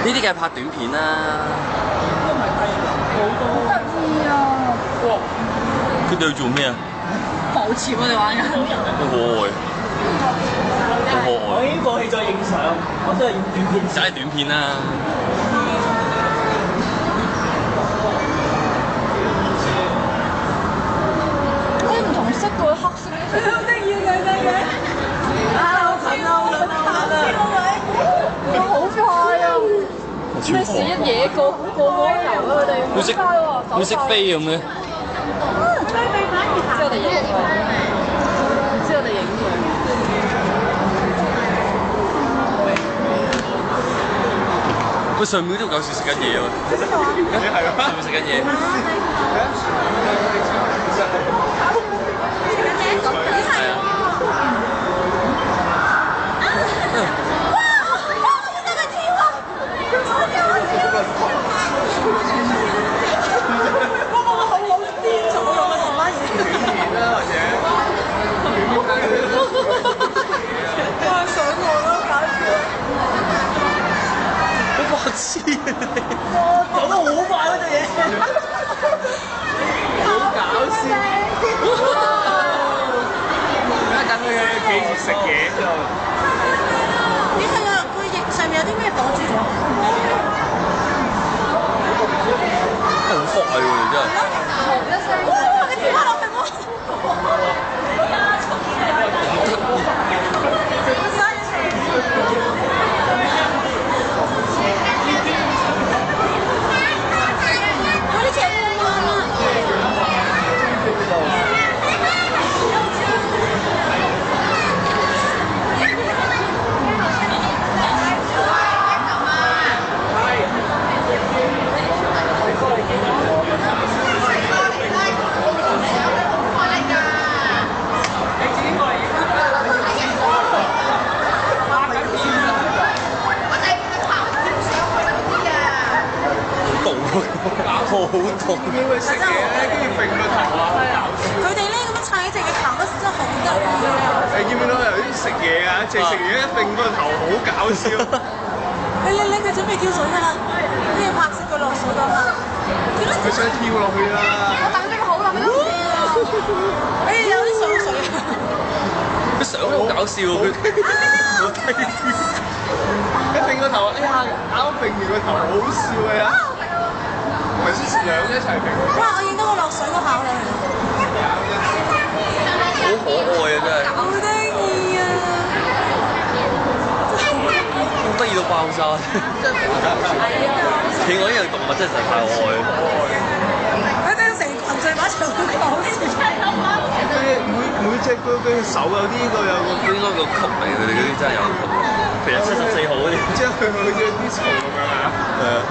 呢啲梗係拍短片啦。好得意啊！佢哋去做咩啊？浮潛我哋玩緊。好可愛，好可愛。我已經放棄咗影相，我都係影短片。梗係短片啦。唔同色嘅黑色，好得意嘅真嘅。好近啊！好快啊！咩事一嘢過海遊啊！佢哋好識好識飛咁嘅。知我哋影佢，知我哋影佢。喂，上面都搞笑食緊嘢喎。係啊，上面食緊嘢。好白痴啊！走得好快嗰隻嘢，好搞笑。而家等佢幾時食嘢之後，你睇下佢翼上面有啲咩綁住咗？好快喎，真係。哇！你跳翻落去喎！好痛！要佢食嘢咧，跟住揈個頭啊，好搞笑。佢哋咧咁樣撐起隻嘅頭都真係好得意啊！你見唔見到有啲食嘢啊？食嘢一揈個頭，好搞笑。你佢準備跳水㗎啦，呢個拍攝佢落水㗎嘛。佢想跳落去啦！我等咗佢好耐，佢都唔跳啊！哎，有啲上水啊！佢相好搞笑喎，佢好低調。一揈個頭，哎呀，啱揈完個頭，好笑啊！咪先兩一齊揈。哇！我影到我落水嗰下咧，好可愛啊，真係。好得意啊！好得意到爆炸！企鵝呢樣動物真係實在太可愛。佢哋成群聚埋一齊好搞笑。每隻佢手有啲個有個應該個曲嚟，佢哋嗰啲真係有曲。其實74號嗰啲，即係佢好似啲蟲咁樣啊。係啊。